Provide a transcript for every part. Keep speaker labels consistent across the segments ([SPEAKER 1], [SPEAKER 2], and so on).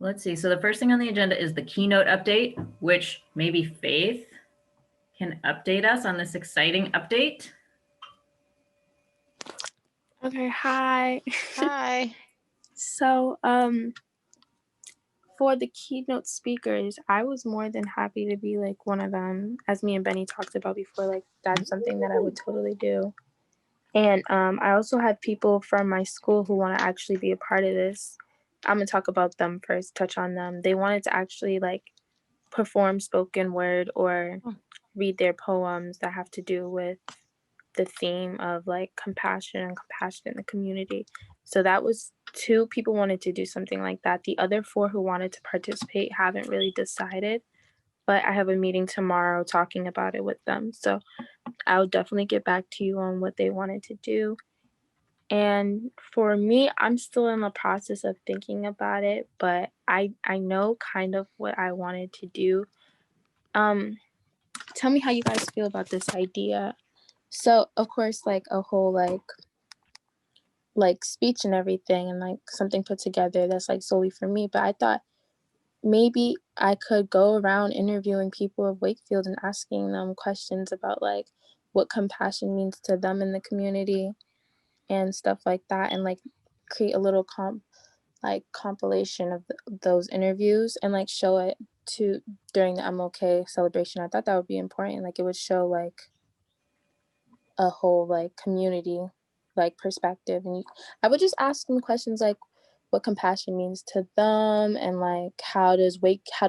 [SPEAKER 1] Let's see. So the first thing on the agenda is the keynote update, which maybe Faith can update us on this exciting update.
[SPEAKER 2] Okay, hi.
[SPEAKER 3] Hi.
[SPEAKER 2] So, for the keynote speakers, I was more than happy to be like one of them, as me and Benny talked about before. Like that's something that I would totally do. And I also had people from my school who want to actually be a part of this. I'm gonna talk about them first, touch on them. They wanted to actually like perform spoken word or read their poems that have to do with the theme of like compassion in the community. So that was 2 people wanted to do something like that. The other 4 who wanted to participate haven't really decided, but I have a meeting tomorrow talking about it with them. So I'll definitely get back to you on what they wanted to do. And for me, I'm still in the process of thinking about it, but I know kind of what I wanted to do. Tell me how you guys feel about this idea. So, of course, like a whole like speech and everything and like something put together that's like solely for me. But I thought maybe I could go around interviewing people of Wakefield and asking them questions about like what compassion means to them in the community and stuff like that, and like create a little compilation of those interviews and like show it to during the MLK celebration. I thought that would be important. Like it would show like a whole like community like perspective, and I would just ask them questions like what compassion means to them and like how do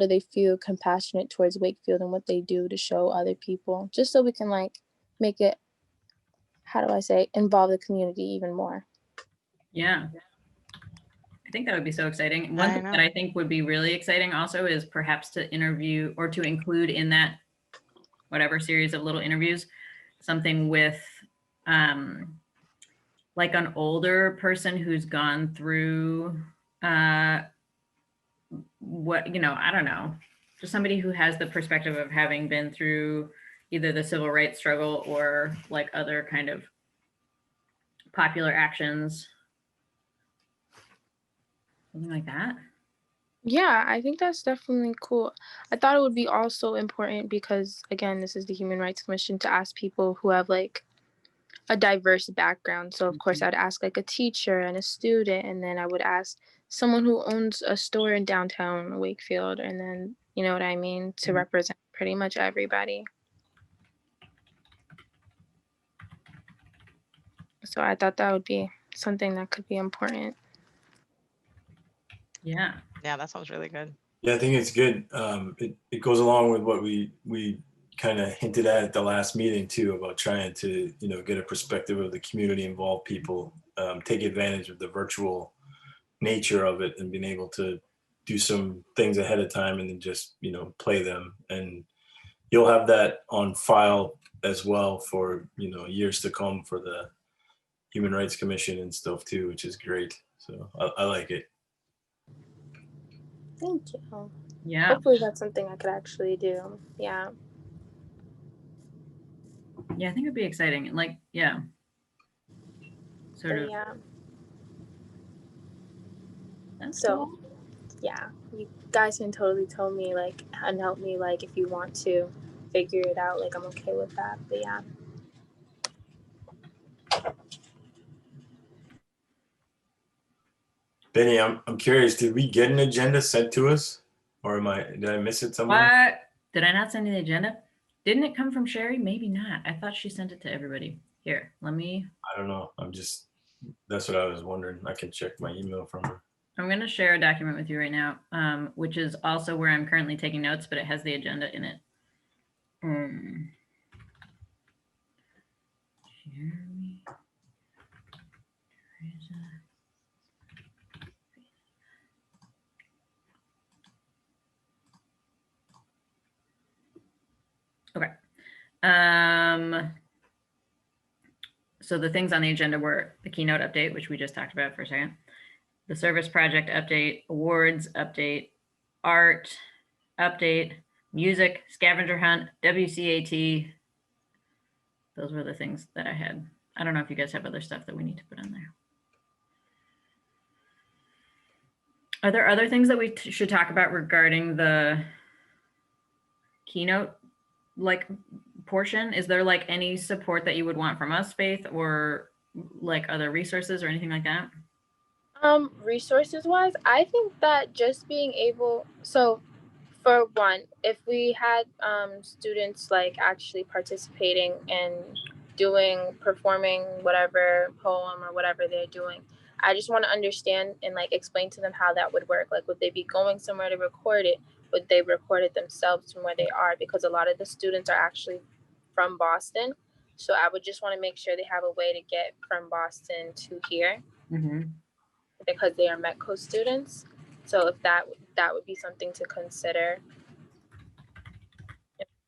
[SPEAKER 2] they feel compassionate towards Wakefield and what they do to show other people, just so we can like make it, how do I say, involve the community even more.
[SPEAKER 1] Yeah. I think that would be so exciting. One thing that I think would be really exciting also is perhaps to interview or to include in that whatever series of little interviews something with like an older person who's gone through what, I don't know, just somebody who has the perspective of having been through either the civil rights struggle or like other kind of popular actions, something like that.
[SPEAKER 2] Yeah, I think that's definitely cool. I thought it would be also important because, again, this is the Human Rights Commission, to ask people who have like a diverse background. So of course I'd ask like a teacher and a student, and then I would ask someone who owns a store in downtown Wakefield, and then, you know what I mean, to represent pretty much everybody. So I thought that would be something that could be important.
[SPEAKER 1] Yeah,
[SPEAKER 3] that sounds really good.
[SPEAKER 4] Yeah, I think it's good. It goes along with what we kind of hinted at the last meeting too, about trying to get a perspective of the community, involve people, take advantage of the virtual nature of it, and being able to do some things ahead of time and then just play them, and you'll have that on file as well for years to come for the Human Rights Commission and stuff too, which is great. So I like it.
[SPEAKER 2] Thank you.
[SPEAKER 1] Yeah.
[SPEAKER 2] Hopefully that's something I could actually do. Yeah.
[SPEAKER 1] Yeah, I think it'd be exciting. Like, yeah. Sort of.
[SPEAKER 2] Yeah.
[SPEAKER 1] That's
[SPEAKER 2] so
[SPEAKER 1] cool.
[SPEAKER 2] Yeah, you guys can totally tell me like and help me like if you want to figure it out. Like I'm okay with that. But yeah.
[SPEAKER 4] Benny, I'm curious, did we get an agenda sent to us, or did I miss it somewhere?
[SPEAKER 1] What? Did I not send you the agenda? Didn't it come from Sherry? Maybe not. I thought she sent it to everybody. Here, let me.
[SPEAKER 4] I don't know. That's what I was wondering. I can check my email from her.
[SPEAKER 1] I'm going to share a document with you right now, which is also where I'm currently taking notes, but it has the agenda in it. Jeremy. Okay. So the things on the agenda were the keynote update, which we just talked about for a second, the service project update, awards update, art update, music, scavenger hunt, WCAT. Those were the things that I had. I don't know if you guys have other stuff that we need to put on there. Are there other things that we should talk about regarding the Keynote like portion? Is there like any support that you would want from us, Faith, or like other resources or anything like that?
[SPEAKER 2] Resources wise, I think that just being able, so for one, if we had students like actually participating and performing whatever poem or whatever they're doing, I just want to understand and like explain to them how that would work. Like, would they be going somewhere to record it? Would they record it themselves from where they are? Because a lot of the students are actually from Boston. So I would just want to make sure they have a way to get from Boston to here because they are METCO students. So if that would be something to consider,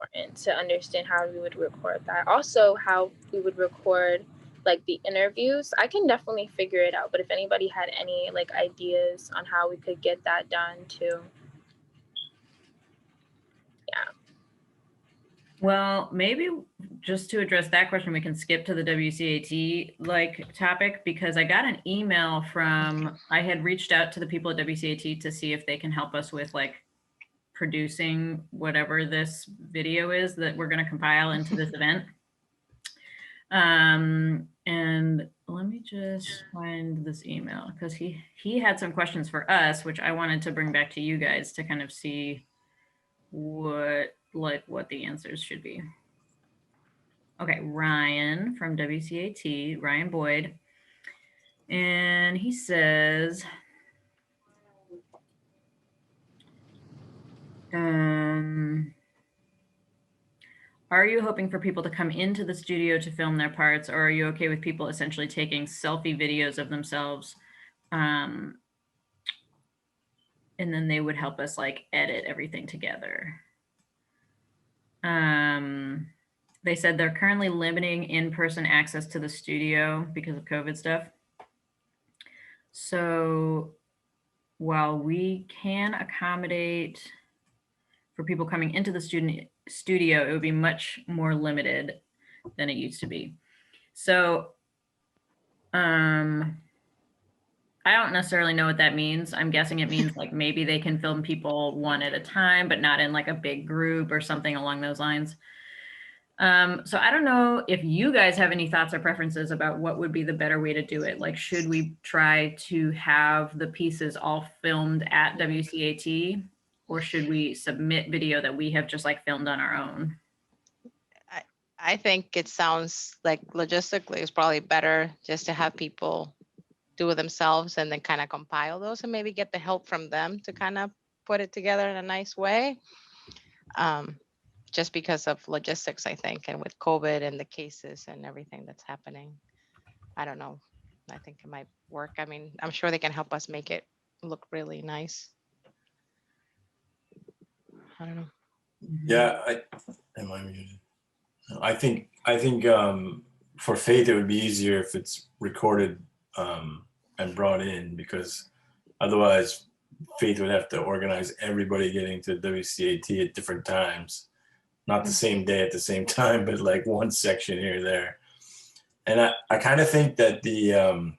[SPEAKER 2] important to understand how we would record that. Also, how we would record like the interviews. I can definitely figure it out, but if anybody had any like ideas on how we could get that done too. Yeah.
[SPEAKER 1] Well, maybe just to address that question, we can skip to the WCAT like topic, because I got an email from, I had reached out to the people at WCAT to see if they can help us with like producing whatever this video is that we're going to compile into this event. And let me just find this email, because he had some questions for us, which I wanted to bring back to you guys to kind of see what the answers should be. Okay, Ryan from WCAT, Ryan Boyd. And he says, are you hoping for people to come into the studio to film their parts, or are you okay with people essentially taking selfie videos of themselves? And then they would help us like edit everything together. They said they're currently limiting in-person access to the studio because of COVID stuff. So while we can accommodate for people coming into the studio, it would be much more limited than it used to be. So I don't necessarily know what that means. I'm guessing it means like maybe they can film people one at a time, but not in like a big group or something along those lines. So I don't know if you guys have any thoughts or preferences about what would be the better way to do it. Like, should we try to have the pieces all filmed at WCAT, or should we submit video that we have just like filmed on our own?
[SPEAKER 3] I think it sounds like logistically it's probably better just to have people do it themselves and then kind of compile those and maybe get the help from them to kind of put it together in a nice way. Just because of logistics, I think, and with COVID and the cases and everything that's happening. I don't know. I think it might work. I mean, I'm sure they can help us make it look really nice. I don't know.
[SPEAKER 4] Yeah, am I muted? I think for Faith it would be easier if it's recorded and brought in, because otherwise Faith would have to organize everybody getting to WCAT at different times, not the same day at the same time, but like one section here or there. And I kind of think that the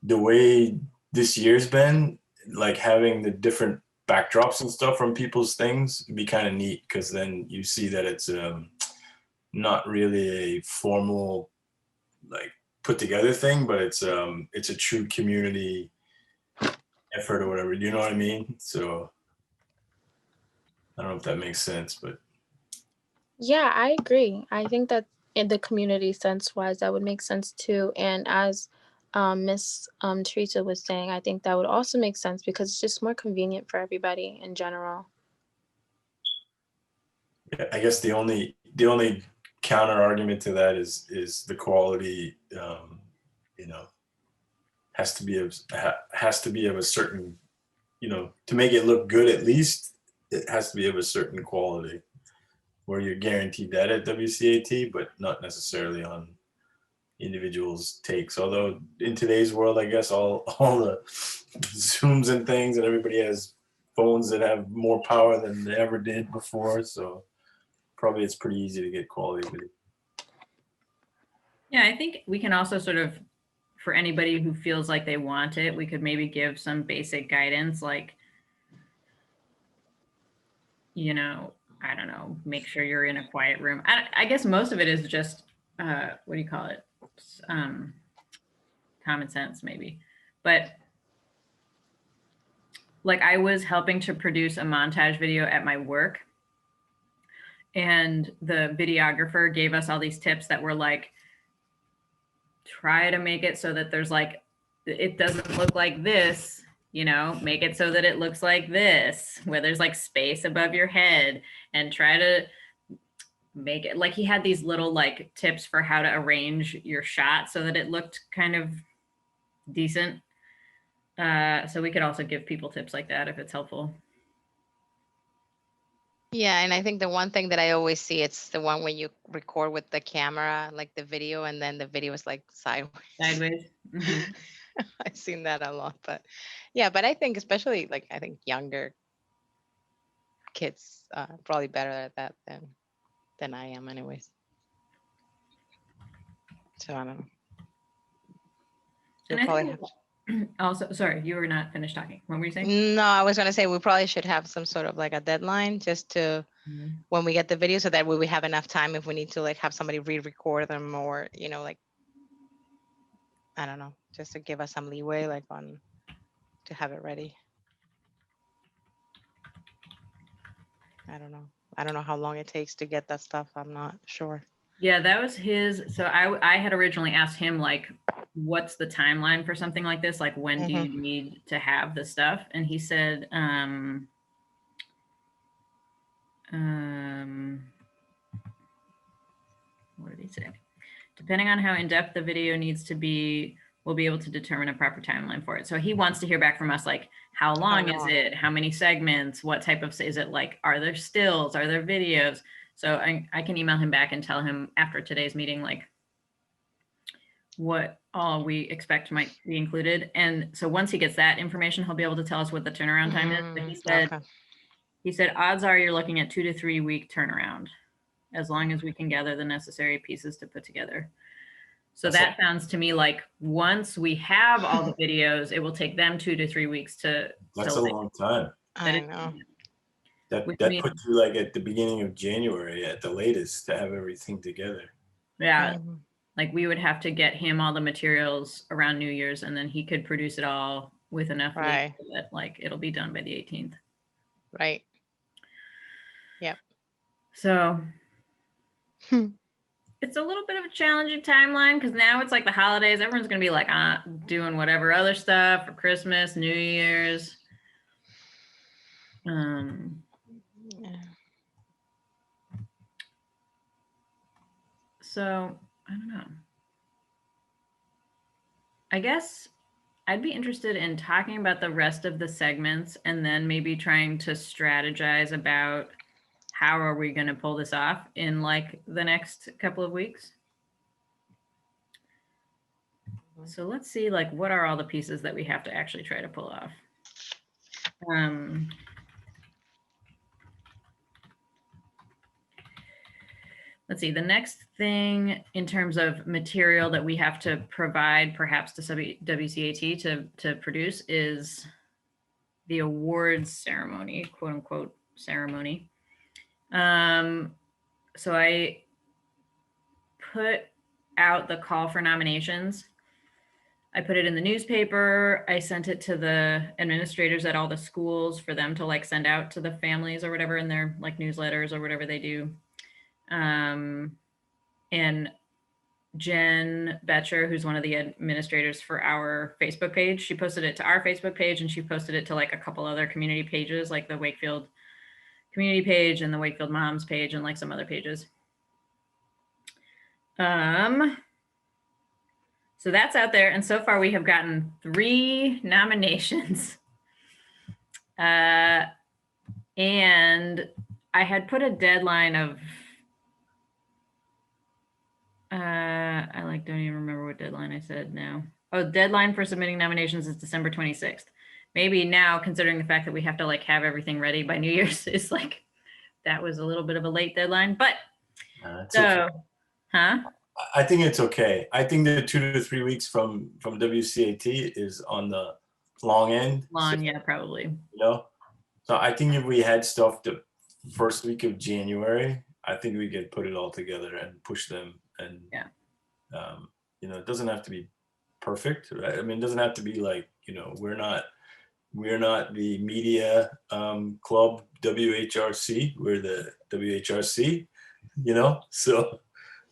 [SPEAKER 4] way this year's been, like having the different backdrops and stuff from people's things would be kind of neat, because then you see that it's not really a formal like put together thing, but it's a true community effort or whatever. You know what I mean? So I don't know if that makes sense, but
[SPEAKER 2] Yeah, I agree. I think that in the community sense wise, that would make sense too. And as Miss Teresa was saying, I think that would also make sense because it's just more convenient for everybody in general.
[SPEAKER 4] yeah, I guess the only counter argument to that is the quality. You know, has to be of a certain, you know, to make it look good. At least it has to be of a certain quality, where you're guaranteed that at WCAT, but not necessarily on individuals' takes. Although in today's world, I guess all the Zooms and things, and everybody has phones that have more power than they ever did before. So probably it's pretty easy to get quality video.
[SPEAKER 1] Yeah, I think we can also sort of, for anybody who feels like they want it, we could maybe give some basic guidance, like, you know, I don't know, make sure you're in a quiet room. I guess most of it is just, what do you call it? Common sense, maybe. But like, I was helping to produce a montage video at my work, and the videographer gave us all these tips that were like, try to make it so that there's like, it doesn't look like this, you know, make it so that it looks like this, where there's like space above your head, and try to make it like, he had these little like tips for how to arrange your shot so that it looked kind of decent. So we could also give people tips like that if it's helpful.
[SPEAKER 3] Yeah, and I think the one thing that I always see, it's the one when you record with the camera, like the video, and then the video is like sideways.
[SPEAKER 1] Sideways. Mhm.
[SPEAKER 3] I've seen that a lot, but yeah, but I think especially like, I think younger kids probably better at that than I am anyways. So I don't know.
[SPEAKER 1] And
[SPEAKER 3] We'll
[SPEAKER 1] I
[SPEAKER 3] probably
[SPEAKER 1] think
[SPEAKER 3] have-
[SPEAKER 1] also, sorry, you were not finished talking. What were you saying?
[SPEAKER 3] No, I was gonna say we probably should have some sort of like a deadline just to
[SPEAKER 1] Mhm.
[SPEAKER 3] when we get the video, so that way we have enough time if we need to like have somebody re-record them, or you know, like, I don't know, just to give us some leeway, like on to have it ready. I don't know how long it takes to get that stuff. I'm not sure.
[SPEAKER 1] Yeah, that was his. So I had originally asked him, like, what's the timeline for something like this? Like, when do you need to have the stuff? And he said, what did he say? Depending on how in-depth the video needs to be, we'll be able to determine a proper timeline for it. So he wants to hear back from us, like, how long is it? How many segments? What type of, is it like, are there stills? Are there videos? So I can email him back and tell him after today's meeting, like, what all we expect might be included. And so once he gets that information, he'll be able to tell us what the turnaround time is. But he said odds are you're looking at 2 to 3 week turnaround, as long as we can gather the necessary pieces to put together. So that sounds to me like once we have all the videos, it will take them 2 to 3 weeks to.
[SPEAKER 4] That's a long time.
[SPEAKER 3] I know.
[SPEAKER 4] That puts you like at the beginning of January at the latest to have everything together.
[SPEAKER 1] Yeah. Like, we would have to get him all the materials around New Year's, and then he could produce it all with enough leeway that like it'll be done by the 18th.
[SPEAKER 3] Right. Yep.
[SPEAKER 1] So it's a little bit of a challenging timeline, because now it's like the holidays. Everyone's going to be like doing whatever other stuff for Christmas, New Year's. So I don't know. I guess I'd be interested in talking about the rest of the segments, and then maybe trying to strategize about how are we going to pull this off in like the next couple of weeks. So let's see, like, what are all the pieces that we have to actually try to pull off? Let's see, the next thing in terms of material that we have to provide perhaps to WCAT to produce is the awards ceremony, quote unquote ceremony. So I put out the call for nominations. I put it in the newspaper. I sent it to the administrators at all the schools for them to like send out to the families or whatever in their like newsletters or whatever they do. And Jen Betcher, who's one of the administrators for our Facebook page, she posted it to our Facebook page, and she posted it to like a couple other community pages, like the Wakefield community page and the Wakefield Moms page and like some other pages. So that's out there. And so far we have gotten 3 nominations. And I had put a deadline of, I like don't even remember what deadline I said now. Oh, deadline for submitting nominations is December 26th. Maybe now, considering the fact that we have to like have everything ready by New Year's, is like, that was a little bit of a late deadline, but
[SPEAKER 4] Okay.
[SPEAKER 1] huh?
[SPEAKER 4] I think it's okay. I think the 2 to 3 weeks from WCAT is on the long end.
[SPEAKER 1] Long, yeah, probably.
[SPEAKER 4] You know, so I think if we had stuff the first week of January, I think we could put it all together and push them. And
[SPEAKER 1] Yeah.
[SPEAKER 4] you know, it doesn't have to be perfect, right? I mean, it doesn't have to be like, you know, we're not the media club WHRC. We're the WHRC, you know. So,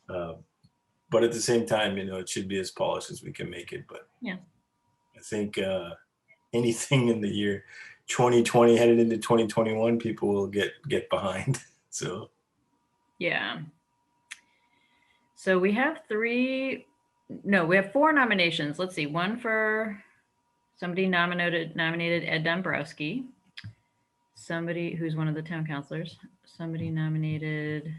[SPEAKER 4] but at the same time, you know, it should be as polished as we can make it. But
[SPEAKER 1] yeah,
[SPEAKER 4] I think anything in the year 2020 headed into 2021, people will get behind. So
[SPEAKER 1] yeah. So we have we have 4 nominations. Let's see, one for somebody nominated Ed Dombrowski, somebody who's one of the town councilors, somebody nominated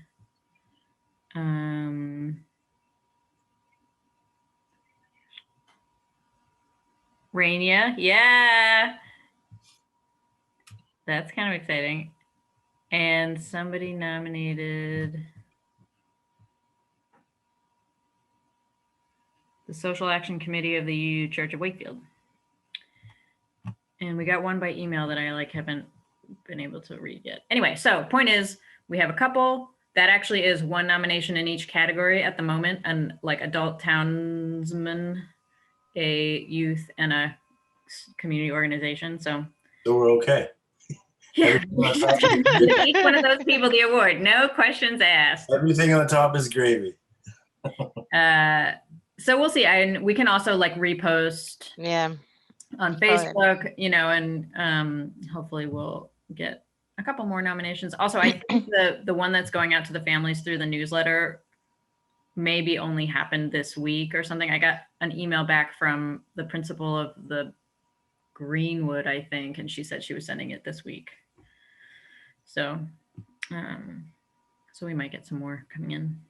[SPEAKER 1] Rainia. Yeah. That's kind of exciting. And somebody nominated the Social Action Committee of the UU Church of Wakefield. And we got one by email that I haven't been able to read yet. Anyway, so point is we have a couple. That actually is one nomination in each category at the moment, and adult townsman, a youth, and a community organization. So
[SPEAKER 4] we're okay.
[SPEAKER 1] yeah, each one of those people the award. No questions asked.
[SPEAKER 4] Everything on top is gravy.
[SPEAKER 1] So we'll see. And we can also repost on Facebook, you know, and hopefully we'll get a couple more nominations. Also, I think the one that's going out to the families through the newsletter maybe only happened this week or something. I got an email back from the principal of the Greenwood, I think, and she said she was sending it this week. So, so we might get some more coming in.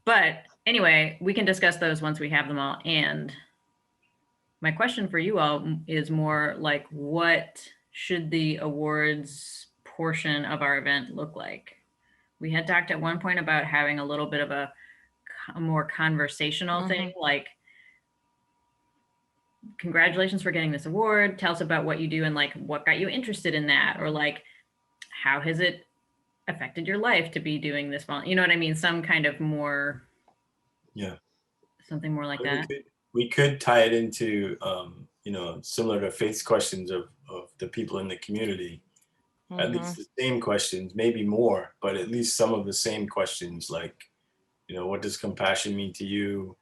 [SPEAKER 1] But anyway, we can discuss those once we have them all. And my question for you all is more what should the awards portion of our event look like? We had talked at one point about having a little bit of a more conversational thing, like, congratulations for getting this award. Tell us about what you do and what got you interested in that, or how has it affected your life to be doing this? You know what I mean? Some kind of more, something more like that.
[SPEAKER 4] We could tie it into, you know, similar to Faith's questions of the people in the community. At least the same questions, maybe more, but at least some of the same questions, like, you know, what does compassion mean to you?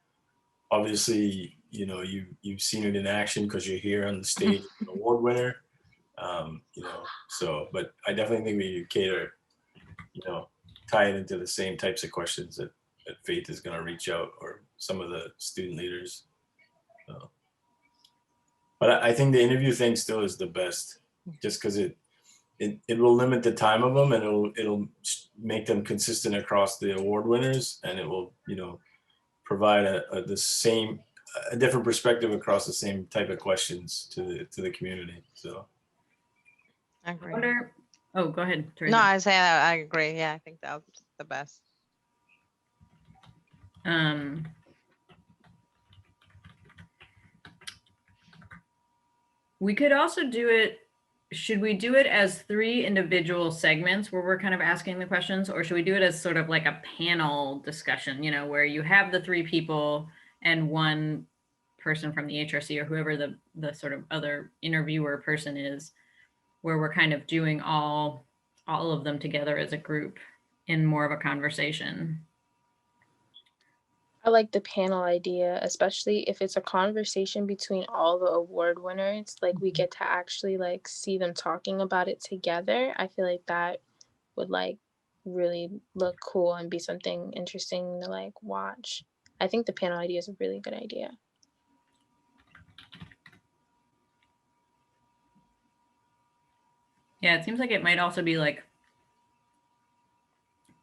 [SPEAKER 4] Obviously, you know, you've seen it in action because you're here on the stage, an award winner. You know, so, but I definitely think we cater, you know, tie it into the same types of questions that Faith is going to reach out, or some of the student leaders. So, but I think the interview thing still is the best, just because it will limit the time of them, and it'll make them consistent across the award winners, and it will, you know, provide a different perspective across the same type of questions to the community. So
[SPEAKER 3] I agree.
[SPEAKER 1] Oh, go ahead, Teresa.
[SPEAKER 3] No, I agree. Yeah, I think that's the best.
[SPEAKER 1] We could also do it. Should we do it as 3 individual segments where we're kind of asking the questions, or should we do it as sort of like a panel discussion, you know, where you have the 3 people and one person from the HRC or whoever the sort of other interviewer person is, where we're kind of doing all of them together as a group in more of a conversation?
[SPEAKER 2] I like the panel idea, especially if it's a conversation between all the award winners. We get to actually see them talking about it together. I feel like that would really look cool and be something interesting to watch. I think the panel idea is a really good idea.
[SPEAKER 1] Yeah, it seems like it might also be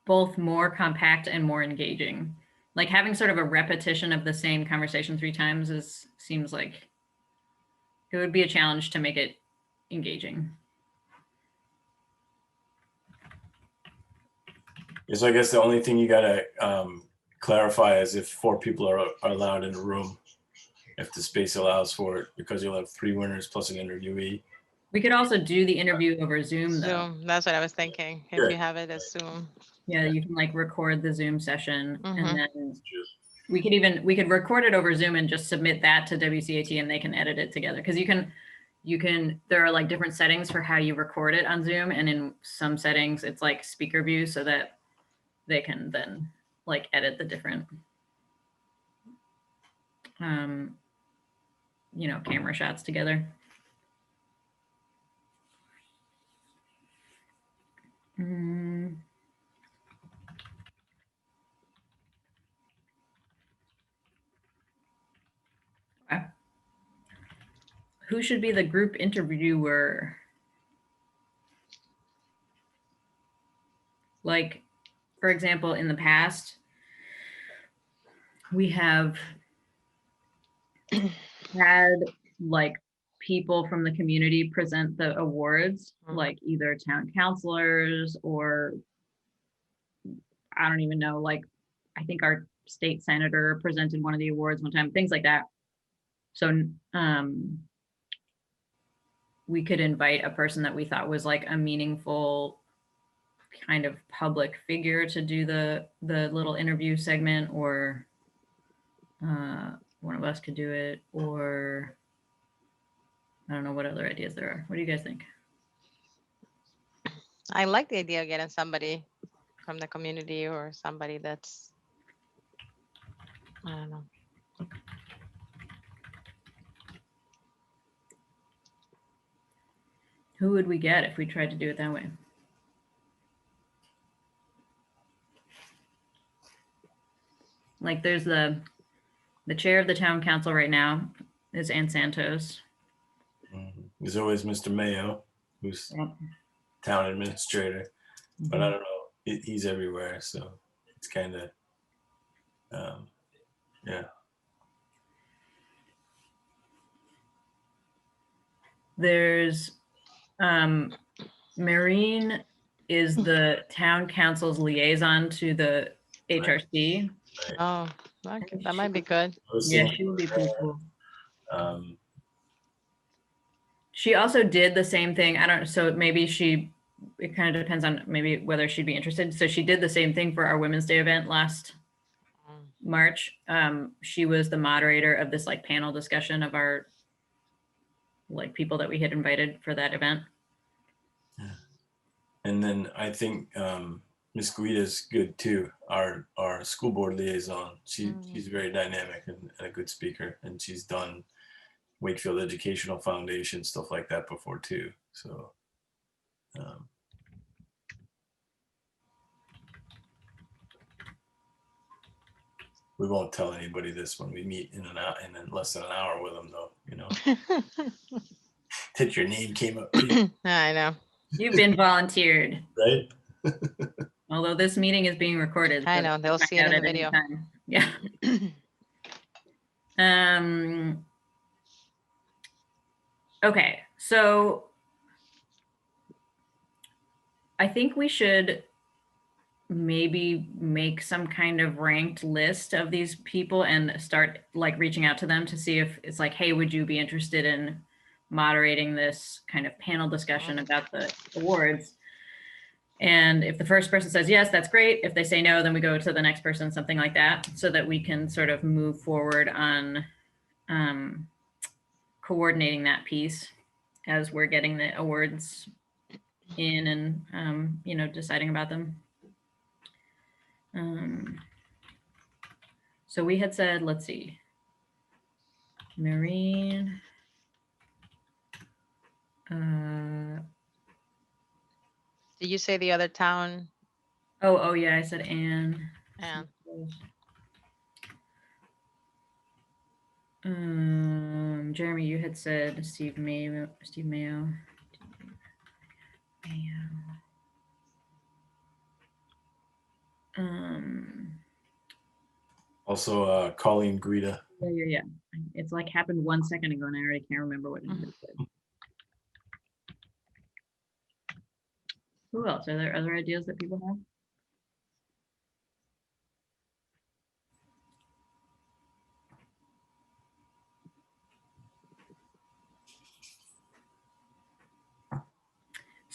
[SPEAKER 1] both more compact and more engaging. Having sort of a repetition of the same conversation 3 times seems like it would be a challenge to make it engaging.
[SPEAKER 4] So I guess the only thing you gotta clarify as if 4 people are allowed in a room, if the space allows for it, because you'll have 3 winners plus an interviewee.
[SPEAKER 1] We could also do the interview over Zoom though.
[SPEAKER 3] Zoom, that's what I was thinking. If
[SPEAKER 4] Sure.
[SPEAKER 3] you have it as Zoom.
[SPEAKER 1] Yeah, you can like record the Zoom session
[SPEAKER 3] Mhm.
[SPEAKER 1] and then we could record it over Zoom and just submit that to WCAT and they can edit it together. Because there are like different settings for how you record it on Zoom, and in some settings it's like speaker view so that they can then like edit the different camera shots together. Okay. Who should be the group interviewer? Like, for example, in the past, we have had like people from the community present the awards, like either town councilors or I don't even know, like I think our state senator presented one of the awards one time, things like that. So we could invite a person that we thought was like a meaningful kind of public figure to do the little interview segment, or one of us could do it, or I don't know what other ideas there are. What do you guys think?
[SPEAKER 3] I like the idea of getting somebody from the community or somebody that's, I don't know.
[SPEAKER 1] Who would we get if we tried to do it that way? Like there's the chair of the town council right now is Ann Santos.
[SPEAKER 4] There's always Mr. Mayo, who's town administrator, but I don't know, he's everywhere, so it's kind of yeah.
[SPEAKER 1] There's Maureen is the town council's liaison to the HRC.
[SPEAKER 4] Right.
[SPEAKER 3] Oh, okay, that might be good.
[SPEAKER 1] Yeah, she would be pretty cool. She also did the same thing. I don't, so maybe it kind of depends on maybe whether she'd be interested. So she did the same thing for our Women's Day event last March. She was the moderator of this like panel discussion of our like people that we had invited for that event.
[SPEAKER 4] Yeah. And then I think Miss Guida's good too, our school board liaison. She's very dynamic and a good speaker, and she's done Wakefield Educational Foundation, stuff like that before too. So we won't tell anybody this when we meet in less than an hour with them though, you know. That your name came up.
[SPEAKER 3] I know.
[SPEAKER 1] You've been volunteered.
[SPEAKER 4] Right?
[SPEAKER 1] Although this meeting is being recorded.
[SPEAKER 3] I know, they'll see it in the video.
[SPEAKER 1] Yeah. Okay, so I think we should maybe make some kind of ranked list of these people and start like reaching out to them to see if it's like, hey, would you be interested in moderating this kind of panel discussion about the awards? And if the first person says yes, that's great. If they say no, then we go to the next person, something like that, so that we can sort of move forward on coordinating that piece as we're getting the awards in and deciding about them. So we had said, let's see, Maureen.
[SPEAKER 3] Did you say the other town?
[SPEAKER 1] Oh yeah, I said Anne.
[SPEAKER 3] Anne.
[SPEAKER 1] Jeremy, you had said Steve Mayo.
[SPEAKER 4] Also Colleen Guida.
[SPEAKER 1] Yeah. It's like happened 1 second ago and I already can't remember what anybody said. Who else? Are there other ideas that people have?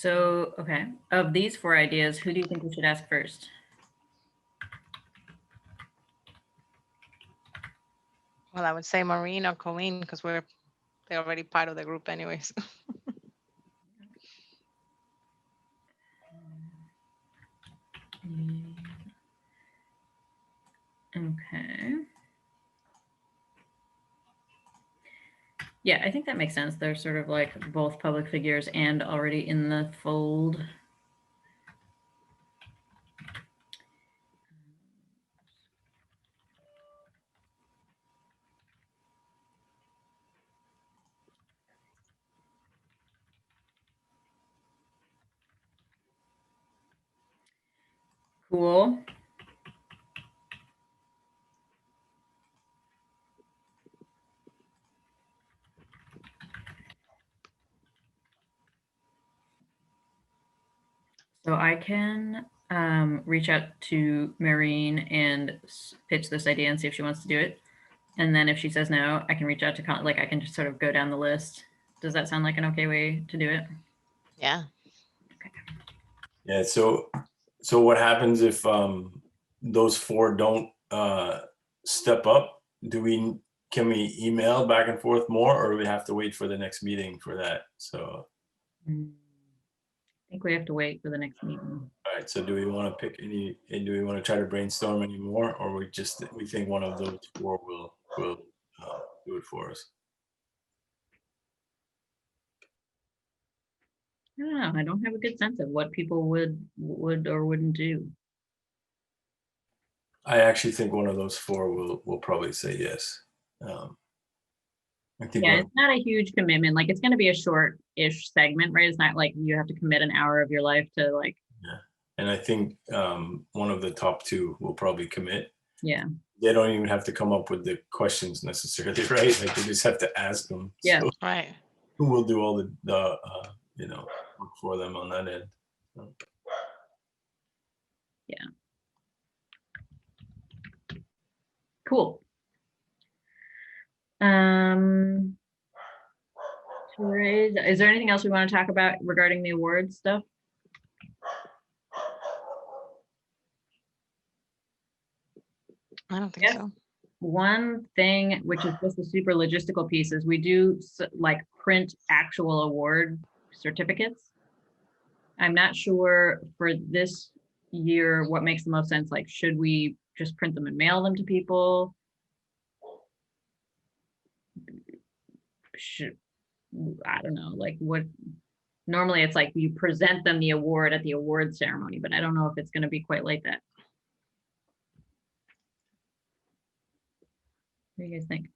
[SPEAKER 1] So, okay, of these 4 ideas, who do you think we should ask first?
[SPEAKER 3] Well, I would say Maureen or Colleen because they're already part of the group anyways.
[SPEAKER 1] Okay. Yeah, I think that makes sense. They're sort of like both public figures and already in the fold. Cool. So I can reach out to Maureen and pitch this idea and see if she wants to do it. And then if she says no, I can reach out to I can just sort of go down the list. Does that sound like an okay way to do it?
[SPEAKER 3] Yeah.
[SPEAKER 4] Yeah. So what happens if those 4 don't step up? Can we email back and forth more, or do we have to wait for the next meeting for that? So,
[SPEAKER 1] I think we have to wait for the next meeting.
[SPEAKER 4] all right. So do we want to pick any? And do we want to try to brainstorm any more, or we think one of those 4 will do it for us?
[SPEAKER 1] I don't know. I don't have a good sense of what people would or wouldn't do.
[SPEAKER 4] I actually think one of those 4 will probably say yes. I think
[SPEAKER 1] Yeah, it's not a huge commitment. Like it's going to be a short-ish segment, right? It's not like you have to commit an hour of your life to like.
[SPEAKER 4] Yeah, and I think one of the top 2 will probably commit.
[SPEAKER 1] Yeah.
[SPEAKER 4] They don't even have to come up with the questions necessarily, right? Like they just have to ask them.
[SPEAKER 1] Yeah.
[SPEAKER 4] So
[SPEAKER 3] Right.
[SPEAKER 4] who will do all the work for them on that end? So.
[SPEAKER 1] Yeah. Cool. Is there anything else we want to talk about regarding the awards stuff?
[SPEAKER 3] I don't think
[SPEAKER 1] Yes.
[SPEAKER 3] so.
[SPEAKER 1] One thing, which is just a super logistical piece, is we do like print actual award certificates. I'm not sure for this year what makes the most sense. Like, should we just print them and mail them to people? I don't know, like what, normally it's like you present them the award at the award ceremony, but I don't know if it's going to be quite like that. What do you guys think?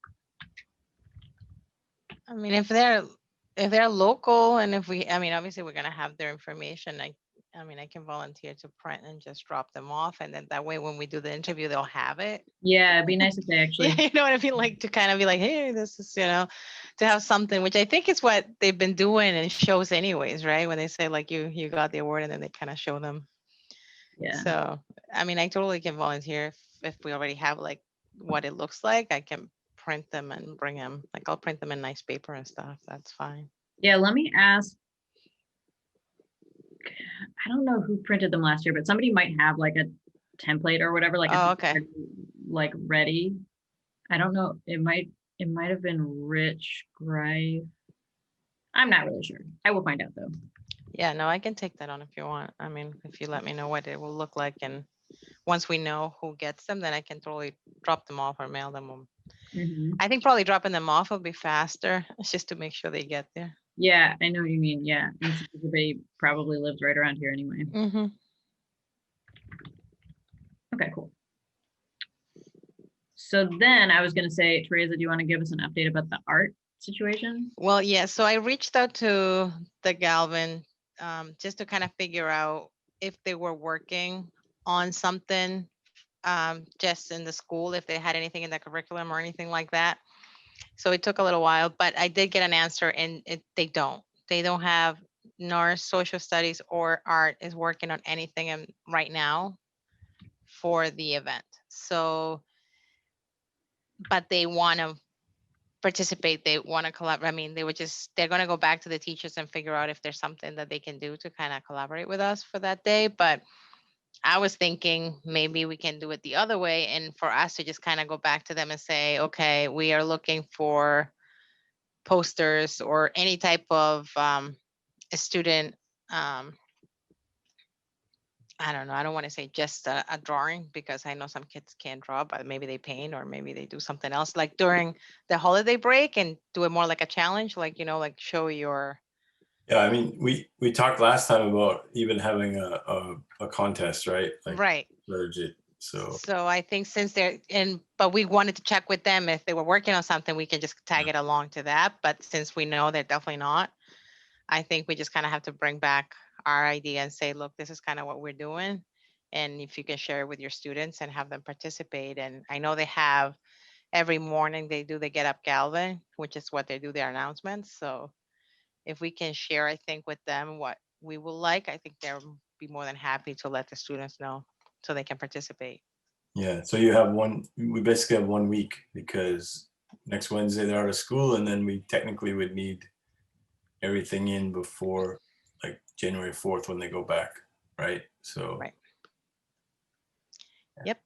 [SPEAKER 3] I mean, if they're local and obviously we're gonna have their information. I can volunteer to print and just drop them off, and then that way when we do the interview, they'll have it.
[SPEAKER 1] Yeah, it'd be nice if they actually.
[SPEAKER 3] Yeah, you know what I mean? Like to kind of be like, hey, this is, to have something, which I think is what they've been doing in shows anyways, right? When they say like you got the award and then they kind of show them.
[SPEAKER 1] Yeah.
[SPEAKER 3] So, I totally can volunteer if we already have like what it looks like. I can print them and bring them. Like I'll print them in nice paper and stuff. That's fine.
[SPEAKER 1] Yeah, let me ask. I don't know who printed them last year, but somebody might have like a template or whatever, like
[SPEAKER 3] okay.
[SPEAKER 1] like ready. I don't know. It might have been Rich Gray. I'm not really sure. I will find out though.
[SPEAKER 3] Yeah, no, I can take that on if you want. If you let me know what it will look like, and once we know who gets them, then I can totally drop them off or mail them. I think probably dropping them off will be faster. It's just to make sure they get there.
[SPEAKER 1] Yeah, I know what you mean. Yeah, and everybody probably lives right around here anyway. Okay, cool. So then I was going to say, Teresa, do you want to give us an update about the art situation?
[SPEAKER 3] Well, yeah. So I reached out to the Galvin just to kind of figure out if they were working on something just in the school, if they had anything in the curriculum or anything like that. So it took a little while, but I did get an answer, and they don't have, nor social studies or art is working on anything right now for the event. So, but they want to participate, they want to collaborate. I mean, they're going to go back to the teachers and figure out if there's something that they can do to kind of collaborate with us for that day. But I was thinking maybe we can do it the other way, and for us to just kind of go back to them and say, okay, we are looking for posters or any type of a student, I don't know, I don't want to say just a drawing, because I know some kids can't draw, but maybe they paint or maybe they do something else like during the holiday break, and do it more like a challenge, like, like show your.
[SPEAKER 4] Yeah, I mean, we talked last time about even having a contest, right? Like
[SPEAKER 3] Right.
[SPEAKER 4] legit. So
[SPEAKER 3] I think since they're in, but we wanted to check with them if they were working on something, we can just tag it along to that. But since we know they're definitely not, I think we just kind of have to bring back our idea and say, look, this is kind of what we're doing. And if you can share it with your students and have them participate. And I know they have every morning they do the Get Up Galvin, which is what they do their announcements. So if we can share, I think, with them what we will like, I think they'll be more than happy to let the students know so they can participate.
[SPEAKER 4] yeah, so we basically have 1 week, because next Wednesday they're out of school, and then we technically would need everything in before like January 4th when they go back, right? So
[SPEAKER 3] Right. Yep.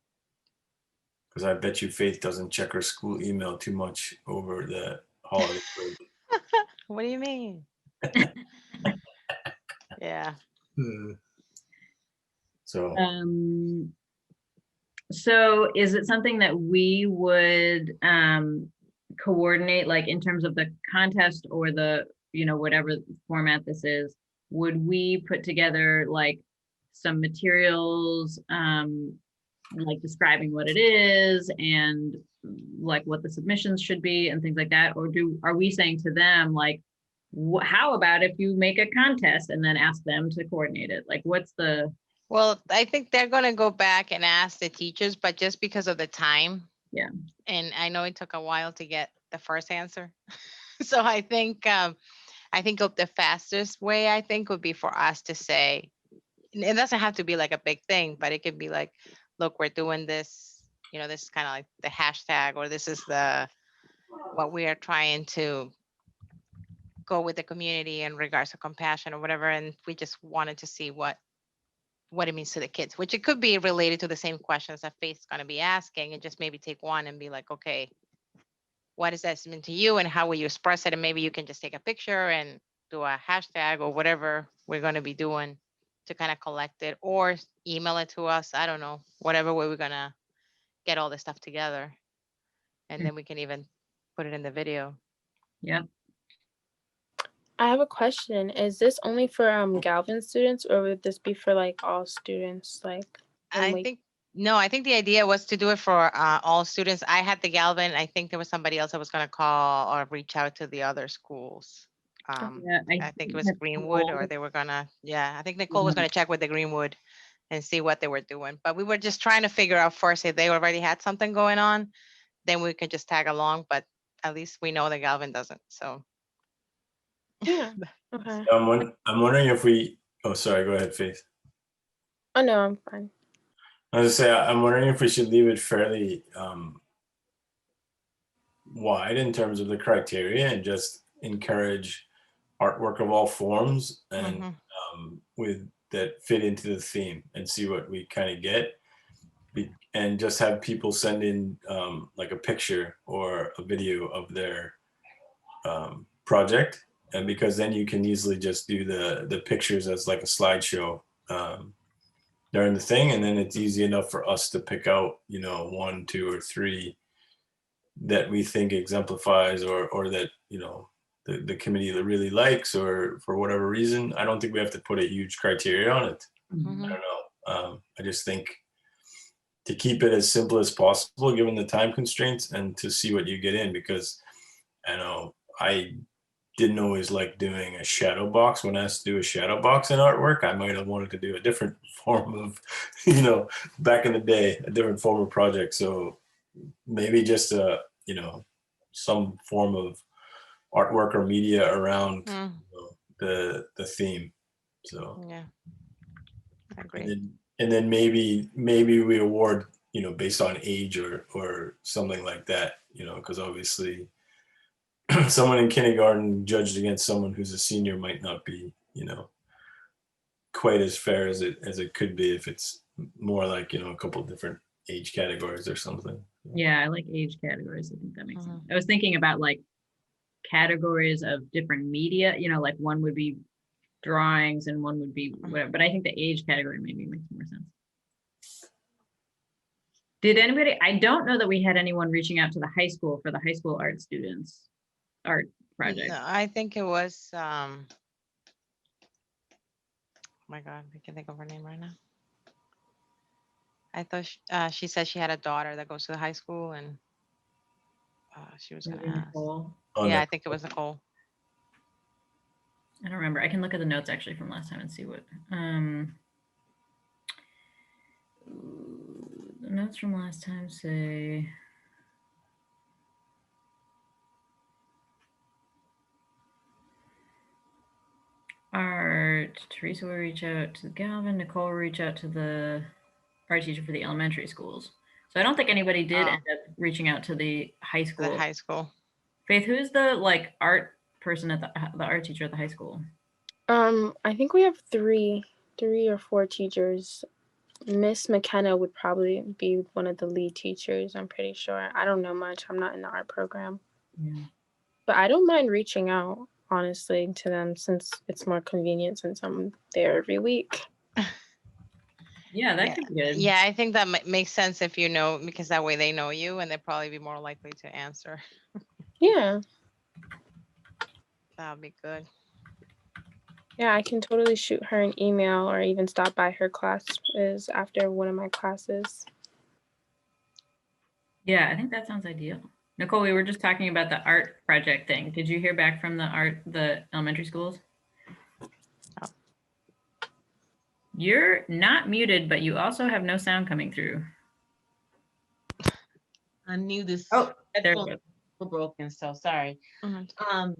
[SPEAKER 4] because I bet you Faith doesn't check her school email too much over the holiday break.
[SPEAKER 3] What do you mean? Yeah.
[SPEAKER 4] So
[SPEAKER 1] So is it something that we would coordinate, like in terms of the contest or the, whatever format this is? Would we put together like some materials, like describing what it is and like what the submissions should be and things like that? Or are we saying to them, like, how about if you make a contest and then ask them to coordinate it? Like, what's the...
[SPEAKER 3] Well, I think they're going to go back and ask the teachers, but just because of the time.
[SPEAKER 1] Yeah.
[SPEAKER 3] And I know it took a while to get the first answer. So I think the fastest way, I think, would be for us to say, it doesn't have to be like a big thing, but it could be like, look, we're doing this, this is kind of like the hashtag, or this is what we are trying to go with the community in regards to compassion or whatever. And we just wanted to see what it means to the kids, which it could be related to the same questions that Faith's going to be asking, and just maybe take one and be like, okay, what does that mean to you and how will you express it? And maybe you can just take a picture and do a hashtag or whatever we're going to be doing to kind of collect it, or email it to us. I don't know, whatever way we're going to get all this stuff together. And then we can even put it in the video.
[SPEAKER 1] Yeah.
[SPEAKER 2] I have a question. Is this only for Galvin students, or would this be for like all students? Like,
[SPEAKER 3] I think the idea was to do it for all students. I had the Galvin. I think there was somebody else that was going to call or reach out to the other schools.
[SPEAKER 1] Yeah,
[SPEAKER 3] I think it was Greenwood, or they were gonna, I think Nicole was gonna check with the Greenwood and see what they were doing. But we were just trying to figure out first if they already had something going on, then we could just tag along. But at least we know that Galvin doesn't. So
[SPEAKER 2] yeah. Okay.
[SPEAKER 4] I'm wondering if we. Oh, sorry. Go ahead, Faith.
[SPEAKER 2] Oh no, I'm fine.
[SPEAKER 4] I was gonna say, I'm wondering if we should leave it fairly wide in terms of the criteria, and just encourage artwork of all forms and with that fit into the theme, and see what we kind of get, and just have people send in like a picture or a video of their project, and because then you can easily just do the pictures as like a slideshow during the thing, and then it's easy enough for us to pick out 1, 2, or 3 that we think exemplifies, or that the committee that really likes, or for whatever reason. I don't think we have to put a huge criteria on it.
[SPEAKER 1] Mhm.
[SPEAKER 4] I don't know. I just think to keep it as simple as possible given the time constraints, and to see what you get in, because I know I didn't always like doing a shadow box. When asked to do a shadow box in artwork, I might have wanted to do a different form of, back in the day, a different form of project. So maybe just some form of artwork or media around the theme. So
[SPEAKER 3] yeah, I agree.
[SPEAKER 4] And then maybe we award based on age or something like that, because obviously someone in kindergarten judged against someone who's a senior might not be, quite as fair as it could be if it's more like, a couple of different age categories or something.
[SPEAKER 1] Yeah, I like age categories. I think that makes sense.
[SPEAKER 3] Mhm.
[SPEAKER 1] I was thinking about like categories of different media, like one would be drawings and one would be whatever, but I think the age category maybe makes more sense. Did anybody, I don't know that we had anyone reaching out to the high school for the high school art students art project.
[SPEAKER 3] No, I think it was, oh my God, I can't think of her name right now. I thought she said she had a daughter that goes to the high school, and she was going
[SPEAKER 1] Maybe
[SPEAKER 3] to ask.
[SPEAKER 1] Nicole.
[SPEAKER 4] Oh,
[SPEAKER 3] Yeah,
[SPEAKER 4] no.
[SPEAKER 3] I think it was Nicole.
[SPEAKER 1] I don't remember. I can look at the notes actually from last time and see what the notes from last time say art. Teresa will reach out to Galvin. Nicole will reach out to the art teacher for the elementary schools. So I don't think anybody did
[SPEAKER 3] Oh.
[SPEAKER 1] end up reaching out to the high
[SPEAKER 3] The
[SPEAKER 1] school.
[SPEAKER 3] high school.
[SPEAKER 1] Faith, who's the like art person at the art teacher at the high school?
[SPEAKER 2] I think we have three or four teachers. Miss McKenna would probably be one of the lead teachers, I'm pretty sure. I don't know much. I'm not in the art program.
[SPEAKER 1] Yeah.
[SPEAKER 2] But I don't mind reaching out, honestly, to them since it's more convenient since I'm there every week.
[SPEAKER 1] Yeah, that
[SPEAKER 3] Yeah.
[SPEAKER 1] could be good.
[SPEAKER 3] Yeah, I think that makes sense if you know, because that way they know you and they'll probably be more likely to answer.
[SPEAKER 2] Yeah.
[SPEAKER 3] That would be good.
[SPEAKER 2] Yeah, I can totally shoot her an email or even stop by her classes after one of my classes.
[SPEAKER 1] Yeah, I think that sounds ideal. Nicole, we were just talking about the art project thing. Did you hear back from the elementary schools?
[SPEAKER 3] Oh.
[SPEAKER 1] You're not muted, but you also have no sound coming through.
[SPEAKER 5] I knew this
[SPEAKER 1] Oh, there it
[SPEAKER 5] headphones
[SPEAKER 1] goes.
[SPEAKER 5] were broken, so sorry.
[SPEAKER 3] Mhm.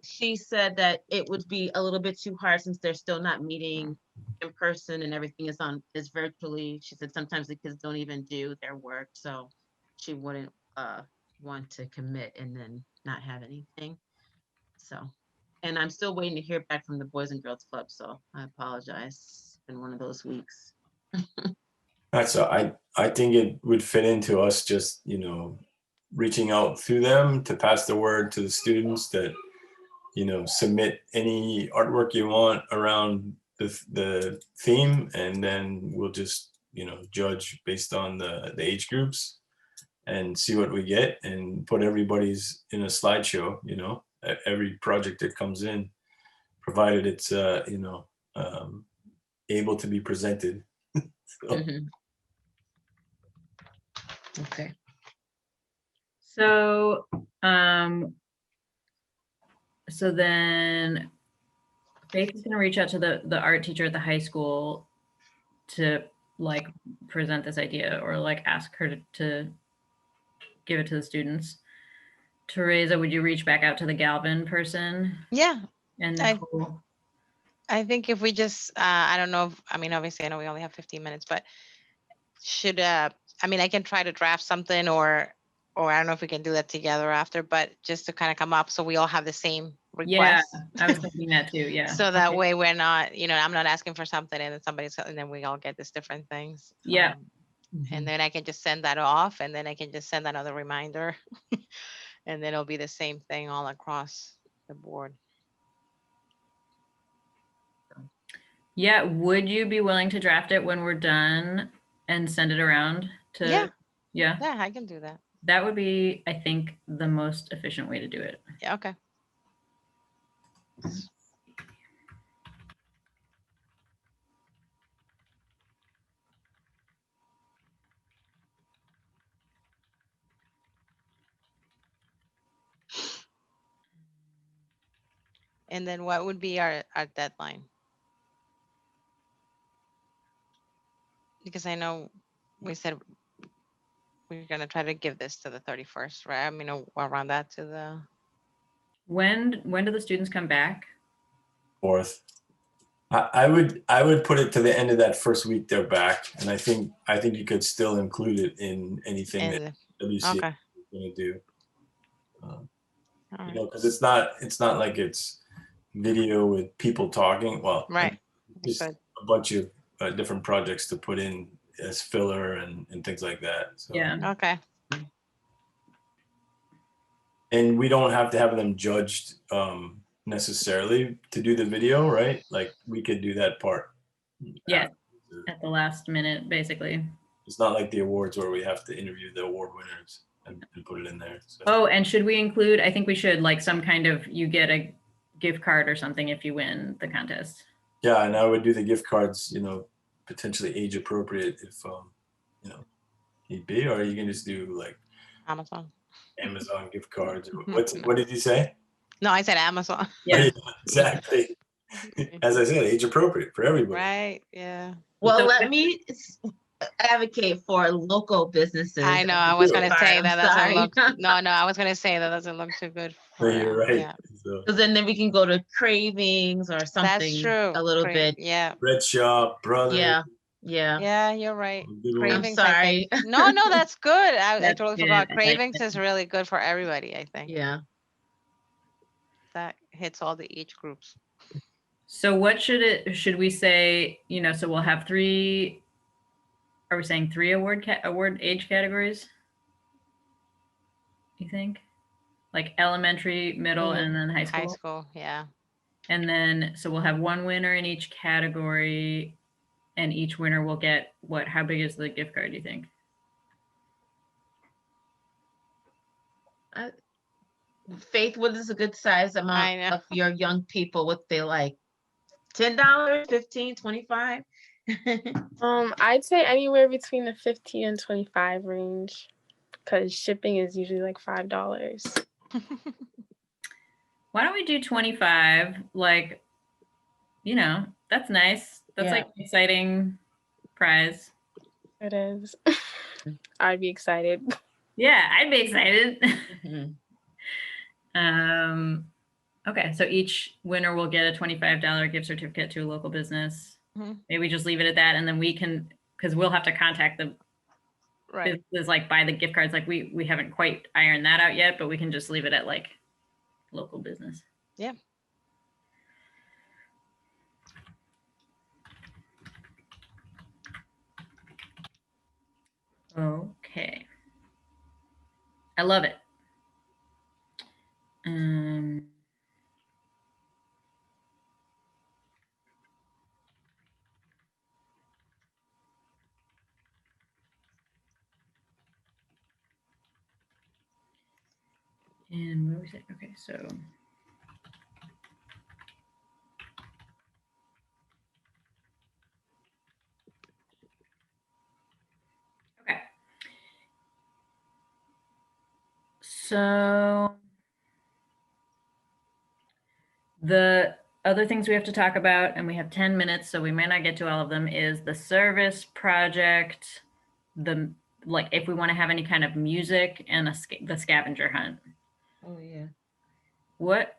[SPEAKER 5] She said that it would be a little bit too hard since they're still not meeting in person and everything is virtually. She said sometimes the kids don't even do their work, so she wouldn't want to commit and then not have anything. So, and I'm still waiting to hear back from the Boys and Girls Club, so I apologize. It's been one of those weeks.
[SPEAKER 4] That's I think it would fit into us just, reaching out through them to pass the word to the students that, submit any artwork you want around the theme, and then we'll just, judge based on the age groups and see what we get and put everybody's in a slideshow, every project that comes in, provided it's, able to be presented. So,
[SPEAKER 5] Mhm. Okay.
[SPEAKER 1] So, so then Faith is going to reach out to the art teacher at the high school to like present this idea or like ask her to give it to the students. Teresa, would you reach back out to the Galvin person
[SPEAKER 3] Yeah,
[SPEAKER 1] and
[SPEAKER 3] I-
[SPEAKER 1] Nicole?
[SPEAKER 3] I think if we just, I don't know, obviously I know we only have 15 minutes, but should, I can try to draft something or I don't know if we can do that together after, but just to kind of come up so we all have the same
[SPEAKER 1] Yeah,
[SPEAKER 3] request.
[SPEAKER 1] I was thinking that too. Yeah.
[SPEAKER 3] So that
[SPEAKER 1] Okay.
[SPEAKER 3] way we're not, I'm not asking for something and then and then we all get these different things.
[SPEAKER 1] Yeah.
[SPEAKER 3] And then I can just send that off and then I can just send another reminder and then it'll be the same thing all across the board.
[SPEAKER 1] Yeah. Would you be willing to draft it when we're done and send it around to?
[SPEAKER 3] Yeah.
[SPEAKER 1] Yeah.
[SPEAKER 3] Yeah, I can do that.
[SPEAKER 1] That would be, I think, the most efficient way to do it.
[SPEAKER 3] Yeah, okay. And then what would be our deadline? Because I know we said we're gonna try to give this to the 31st, right? Around that to the.
[SPEAKER 1] When do the students come back?
[SPEAKER 4] 4th. I would put it to the end of that first week they're back, and I think you could still include it in anything that WCA
[SPEAKER 3] Okay.
[SPEAKER 4] is going to do. you know, because it's not like it's video with people talking. Well,
[SPEAKER 3] Right.
[SPEAKER 4] just
[SPEAKER 3] Good.
[SPEAKER 4] a bunch of different projects to put in as filler and things like that. So,
[SPEAKER 1] Yeah.
[SPEAKER 3] Okay.
[SPEAKER 4] and we don't have to have them judged necessarily to do the video, right? Like we could do that part.
[SPEAKER 1] Yeah.
[SPEAKER 4] after.
[SPEAKER 1] At the last minute, basically.
[SPEAKER 4] It's not like the awards where we have to interview the award winners and put it in there. So.
[SPEAKER 1] Oh, and should we include, I think we should, like some kind of, you get a gift card or something if you win the contest.
[SPEAKER 4] Yeah, and I would do the gift cards, you know, potentially age appropriate if you know, need be, or you can just do like
[SPEAKER 3] Amazon.
[SPEAKER 4] Amazon gift cards. What did you say?
[SPEAKER 3] No, I said Amazon.
[SPEAKER 1] Yeah.
[SPEAKER 4] Exactly. As I said, age appropriate for everybody.
[SPEAKER 3] Right. Yeah.
[SPEAKER 5] Well,
[SPEAKER 1] So
[SPEAKER 5] let
[SPEAKER 1] with-
[SPEAKER 5] me advocate for local businesses.
[SPEAKER 3] I know.
[SPEAKER 5] as a
[SPEAKER 3] I was
[SPEAKER 5] gift
[SPEAKER 3] gonna
[SPEAKER 5] card.
[SPEAKER 3] say
[SPEAKER 5] I'm
[SPEAKER 3] that doesn't
[SPEAKER 5] sorry.
[SPEAKER 3] look. No. I was gonna say that doesn't look too good.
[SPEAKER 4] No, you're right.
[SPEAKER 3] Yeah.
[SPEAKER 4] So,
[SPEAKER 5] Because then we can go to cravings or something.
[SPEAKER 3] That's true.
[SPEAKER 5] A little
[SPEAKER 3] Great.
[SPEAKER 5] bit.
[SPEAKER 3] Yeah.
[SPEAKER 4] Red Shop, brother.
[SPEAKER 5] Yeah. Yeah.
[SPEAKER 3] Yeah, you're right.
[SPEAKER 4] Good one.
[SPEAKER 3] Cravings.
[SPEAKER 5] I'm
[SPEAKER 3] I
[SPEAKER 5] sorry.
[SPEAKER 3] think. No, that's good. I
[SPEAKER 1] That's
[SPEAKER 3] totally
[SPEAKER 1] good.
[SPEAKER 3] forgot.
[SPEAKER 1] I like
[SPEAKER 3] Cravings
[SPEAKER 1] it.
[SPEAKER 3] is really good for everybody. I think
[SPEAKER 5] Yeah.
[SPEAKER 3] that hits all the age groups.
[SPEAKER 1] So what should we say, you know, so we'll have three, are we saying three award age categories? You think? Like elementary, middle, and then high school?
[SPEAKER 3] High school. Yeah.
[SPEAKER 1] And then, so we'll have one winner in each category, and each winner will get what, how big is the gift card, do you think?
[SPEAKER 5] Faith, what is a good size
[SPEAKER 3] I
[SPEAKER 5] amount
[SPEAKER 3] know.
[SPEAKER 5] of your young people? What they like? $10, 15, 25?
[SPEAKER 2] I'd say anywhere between the 15 and 25 range, because shipping is usually like $5.
[SPEAKER 1] Why don't we do 25? Like, you know, that's nice. That's
[SPEAKER 5] Yeah.
[SPEAKER 1] like an exciting prize.
[SPEAKER 2] It is. I'd be excited.
[SPEAKER 1] Yeah, I'd be excited.
[SPEAKER 5] Mhm.
[SPEAKER 1] Okay, so each winner will get a $25 gift certificate to a local business.
[SPEAKER 3] Mhm.
[SPEAKER 1] Maybe we just leave it at that, and then we can, because we'll have to contact the
[SPEAKER 3] Right.
[SPEAKER 1] businesses, like buy the gift cards. Like we haven't quite ironed that out yet, but we can just leave it at like local business.
[SPEAKER 3] Yeah.
[SPEAKER 1] Okay. I love it. And where was it? Okay, so. Okay. So the other things we have to talk about, and we have 10 minutes, so we may not get to all of them, is the service project, like if we want to have any kind of music, and the scavenger hunt.
[SPEAKER 5] Oh, yeah.
[SPEAKER 1] What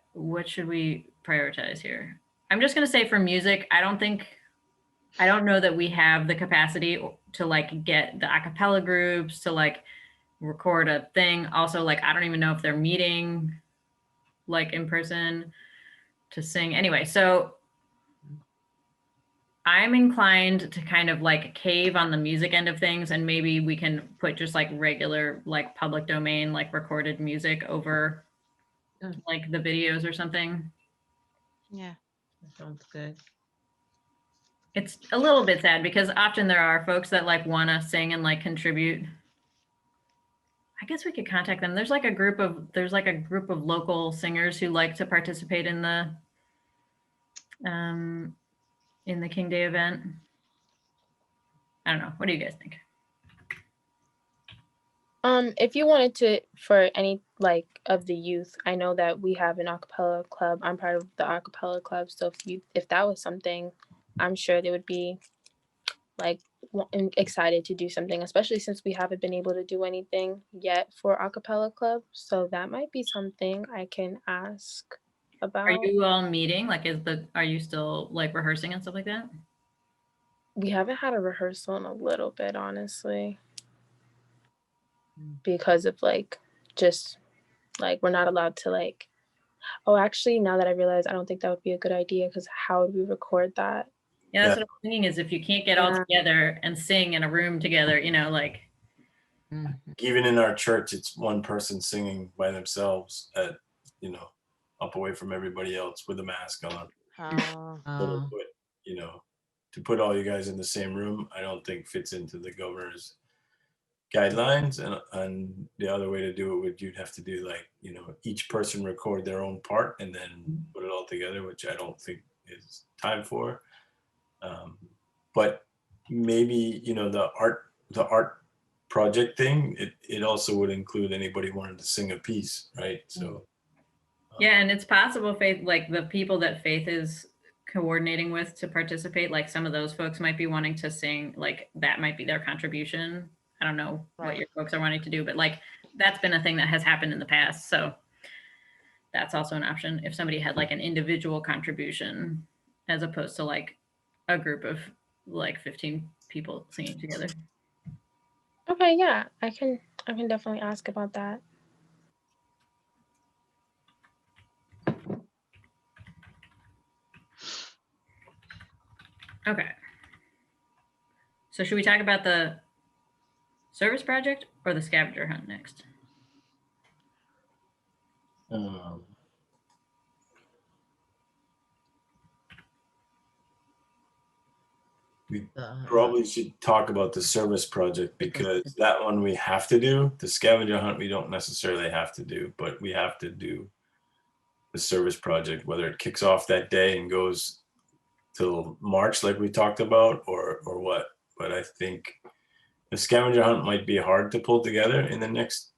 [SPEAKER 1] should we prioritize here? I'm just going to say for music, I don't know that we have the capacity to like get the a cappella groups to like record a thing. Also, like, I don't even know if they're meeting like in person to sing. Anyway, so I'm inclined to kind of like cave on the music end of things, and maybe we can put just like regular, like public domain, like recorded music over like the videos or something.
[SPEAKER 3] Yeah.
[SPEAKER 5] That sounds good.
[SPEAKER 1] It's a little bit sad because often there are folks that like want to sing and like contribute. I guess we could contact them. There's like a group of local singers who like to participate in the King Day event. I don't know. What do you guys think?
[SPEAKER 2] If you wanted to, for any like of the youth, I know that we have an acapella club. I'm part of the acapella club, so if that was something, I'm sure they would be like excited to do something, especially since we haven't been able to do anything yet for acapella club. So that might be something I can ask about.
[SPEAKER 1] Are you all meeting? Like, are you still like rehearsing and stuff like that?
[SPEAKER 2] We haven't had a rehearsal in a little bit, honestly, because of like just Like we're not allowed to like, oh, actually, now that I realize, I don't think that would be a good idea because how would we record that?
[SPEAKER 1] Yeah, that's what I'm thinking is if you can't get all
[SPEAKER 2] Yeah.
[SPEAKER 1] together and sing in a room together, you know, like,
[SPEAKER 3] Mhm.
[SPEAKER 4] Even in our church, it's one person singing by themselves at, you know, up away from everybody else with a mask on.
[SPEAKER 3] Oh,
[SPEAKER 4] So to put, you know, to put all you guys in the same room, I don't think fits into the governor's guidelines. And the other way to do it would, you'd have to do like, you know, each person record their own part and then put it all together, which I don't think is time for. But maybe, you know, the art project thing, it also would include anybody wanting to sing a piece, right? So
[SPEAKER 1] yeah, and it's possible Faith, like the people that Faith is coordinating with to participate, like some of those folks might be wanting to sing, like that might be their contribution. I don't know what
[SPEAKER 3] Right.
[SPEAKER 1] your folks are wanting to do, but like that's been a thing that has happened in the past. So that's also an option if somebody had like an individual contribution as opposed to like a group of like 15 people singing together.
[SPEAKER 2] Okay, yeah, I can definitely ask about that.
[SPEAKER 1] Okay. So should we talk about the service project or the scavenger hunt next?
[SPEAKER 4] we probably should talk about the service project because that one we have to do. The scavenger hunt we don't necessarily have to do, but we have to do the service project, whether it kicks off that day and goes till March like we talked about or what. But I think the scavenger hunt might be hard to pull together in the next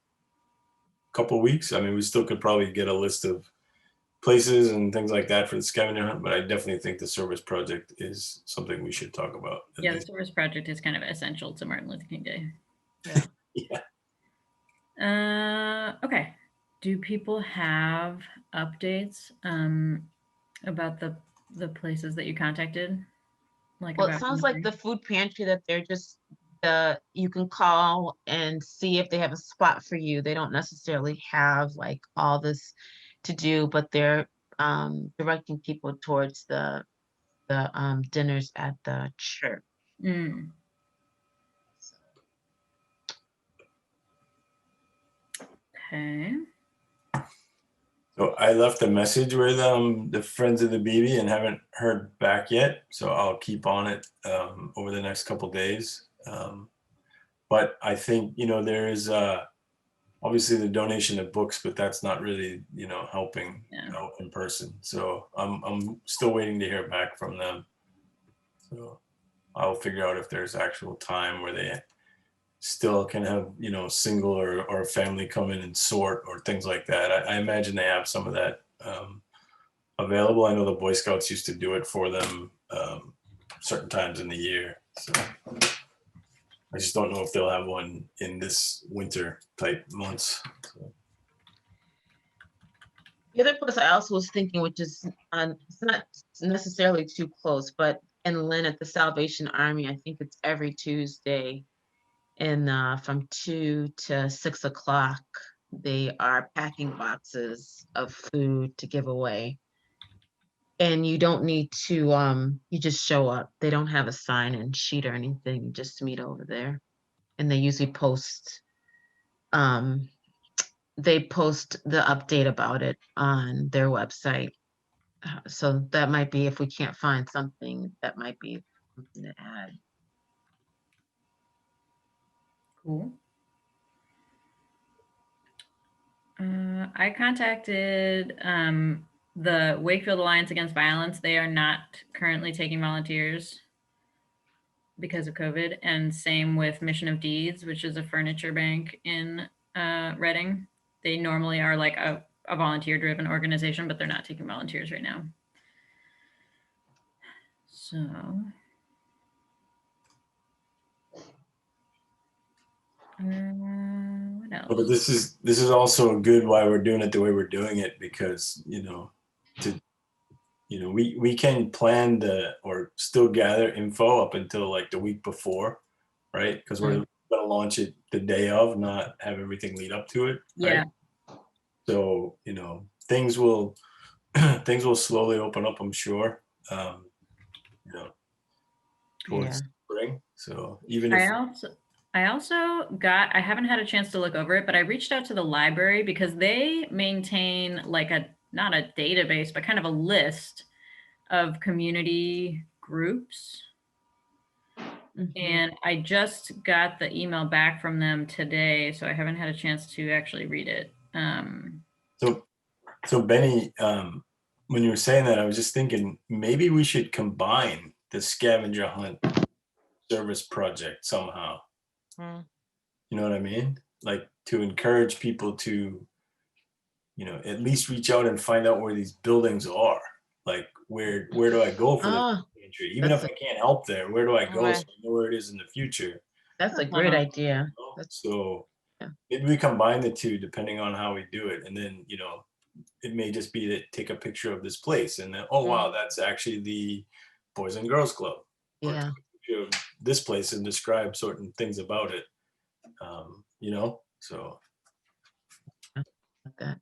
[SPEAKER 4] couple weeks. I mean, we still could probably get a list of places and things like that for the scavenger hunt, but I definitely think the service project is something we should talk about.
[SPEAKER 1] Yeah, the service project is kind of essential to Martin Luther King Day.
[SPEAKER 3] yeah.
[SPEAKER 4] Yeah.
[SPEAKER 1] Okay. Do people have updates about the places that you contacted? Like
[SPEAKER 5] Well, it
[SPEAKER 1] about
[SPEAKER 5] sounds like the food pantry that they're just you can call and see if they have a spot for you. They don't necessarily have like all this to do, but they're directing people towards the dinners at the church.
[SPEAKER 1] Mm. Okay.
[SPEAKER 4] So I left a message with the Friends of the BB and haven't heard back yet. So I'll keep on it over the next couple days. But I think, you know, there is obviously the donation of books, but that's not really, you know, helping out in person. So I'm still waiting to hear back from them. So I'll figure out if there's actual time where they still can have, you know, single or family come in and sort or things like that. I imagine they have some of that available. I know the Boy Scouts used to do it for them certain times in the year. So I just don't know if they'll have one in this winter type months. So.
[SPEAKER 5] The other place I also was thinking, which is it's not necessarily too close, but in Lynn at the Salvation Army, I think it's every Tuesday, and from 2 to 6 o'clock, they are packing boxes of food to give away. And you don't need to, you just show up. They don't have a sign and sheet or anything. You just meet over there. And they usually post, they post the update about it on their website. So that might be, if we can't find something, that might be something to add.
[SPEAKER 1] Cool. I contacted the Wakefield Alliance Against Violence. They are not currently taking volunteers because of COVID, and same with Mission of Deeds, which is a furniture bank in Reading. They normally are like a volunteer-driven organization, but they're not taking volunteers right now. So. What else?
[SPEAKER 4] But this is also good why we're doing it the way we're doing it, because you know we can plan or still gather info up until like the week before, right? Because we're gonna launch it the day of, not have everything lead up to it.
[SPEAKER 1] Yeah.
[SPEAKER 4] Right? So, you know, things will things will slowly open up, I'm sure. You know, towards spring. So even if
[SPEAKER 1] I also got, I haven't had a chance to look over it, but I reached out to the library because they maintain like not a database, but kind of a list of community groups. And I just got the email back from them today, so I haven't had a chance to actually read it.
[SPEAKER 4] So Benny, when you were saying that, I was just thinking maybe we should combine the scavenger hunt service project somehow. You know what I mean? Like to encourage people to, you know, at least reach out and find out where these buildings are. Like where do I go for this entry? Even if I can't help there, where do I go so I know where it is in the future?
[SPEAKER 5] That's a great idea.
[SPEAKER 4] You know? So maybe we combine the two depending on how we do it. And then, you know, it may just be to take a picture of this place and then, oh wow, that's actually the Boys and Girls Club. Or take a picture of this place and describe certain things about it. You know, so.
[SPEAKER 5] Okay.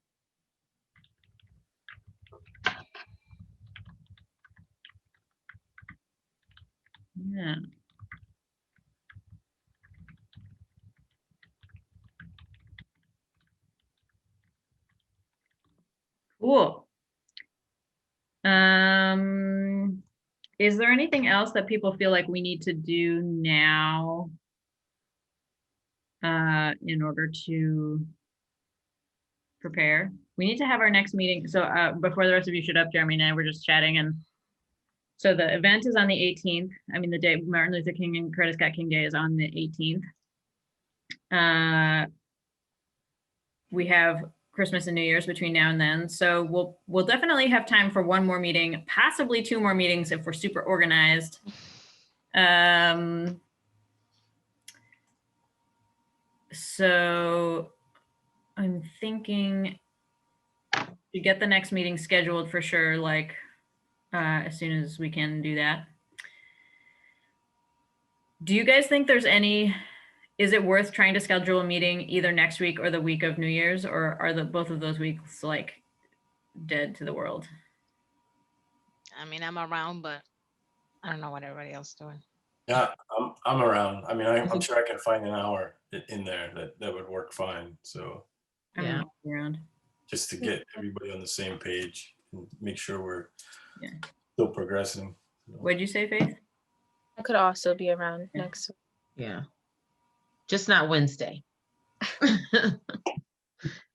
[SPEAKER 1] Yeah. Cool. Is there anything else that people feel like we need to do now in order to prepare? We need to have our next meeting. So before the rest of you should up, Jeremy and I were just chatting, and so the event is on the 18th. I mean, the day Martin Luther King and Coretta Scott King Day is on the 18th. We have Christmas and New Year's between now and then. So we'll definitely have time for one more meeting, possibly two more meetings if we're super organized. So I'm thinking to get the next meeting scheduled for sure, like as soon as we can do that. Do you guys think there's is it worth trying to schedule a meeting either next week or the week of New Year's, or are both of those weeks like dead to the world?
[SPEAKER 3] I mean, I'm around, but I don't know what everybody else is doing.
[SPEAKER 4] Yeah, I'm around. I mean, I'm sure I can find an hour in there that would work fine. So
[SPEAKER 1] I'm around.
[SPEAKER 4] Just to get everybody on the same page and make sure we're still progressing.
[SPEAKER 1] What'd you say, Faith?
[SPEAKER 2] I could also be around next week.
[SPEAKER 5] Yeah. Just not Wednesday.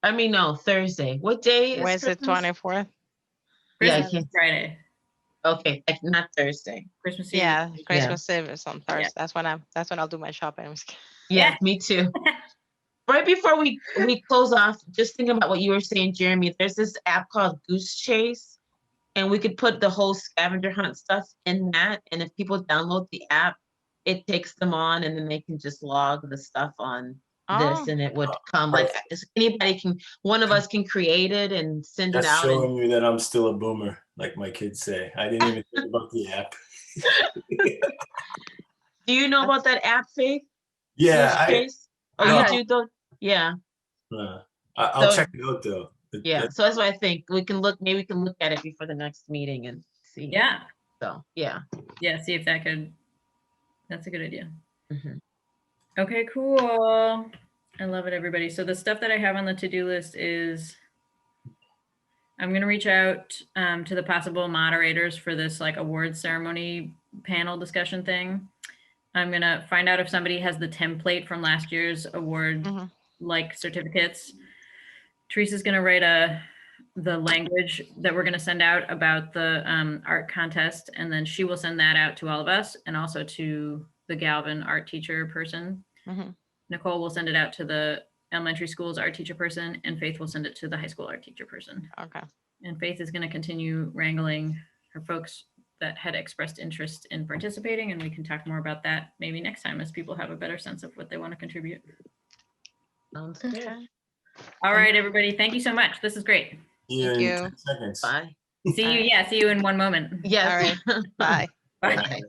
[SPEAKER 5] I mean, no, Thursday. What day is
[SPEAKER 3] Where's the
[SPEAKER 5] Christmas?
[SPEAKER 3] 24th?
[SPEAKER 5] Yeah,
[SPEAKER 1] Christmas is Friday.
[SPEAKER 5] Okay, like not Thursday.
[SPEAKER 1] Christmas Eve.
[SPEAKER 3] Yeah, Christmas Eve is on Thursday. That's when I'll do my shopping.
[SPEAKER 5] Yeah, me too. Right before we close off, just thinking about what you were saying, Jeremy, there's this app called Goose Chase, and we could put the whole scavenger hunt stuff in that. And if people download the app, it takes them on, and then they can just log the stuff on this, and it would come like anybody can. One of us can create it and send it out.
[SPEAKER 4] That's showing you that I'm still a boomer, like my kids say. I didn't even think about the app.
[SPEAKER 5] Do you know about that app, Faith?
[SPEAKER 4] Yeah,
[SPEAKER 5] you do though. Yeah.
[SPEAKER 4] I'll check it out though.
[SPEAKER 5] Yeah, so that's what I think. Maybe we can look at it before the next meeting and see.
[SPEAKER 1] Yeah.
[SPEAKER 5] So yeah.
[SPEAKER 1] Yeah, see if that's a good idea. Okay, cool. I love it, everybody. So the stuff that I have on the to-do list is I'm going to reach out to the possible moderators for this like awards ceremony panel discussion thing. I'm going to find out if somebody has the template from last year's award like certificates. Teresa's going to write the language that we're going to send out about the art contest, and then she will send that out to all of us and also to the Galvin art teacher person. Nicole will send it out to the elementary school's art teacher person, and Faith will send it to the high school art teacher person.
[SPEAKER 3] Okay.
[SPEAKER 1] And Faith is going to continue wrangling her folks that had expressed interest in participating, and we can talk more about that maybe next time as people have a better sense of what they want to contribute.
[SPEAKER 5] Sounds good.
[SPEAKER 1] All right, everybody. Thank you so much. This is great.
[SPEAKER 3] Thank you.
[SPEAKER 4] 10 seconds.
[SPEAKER 5] Bye.
[SPEAKER 1] See you in one moment.
[SPEAKER 5] Yes.
[SPEAKER 3] All right. Bye.
[SPEAKER 1] Bye.
[SPEAKER 5] Bye.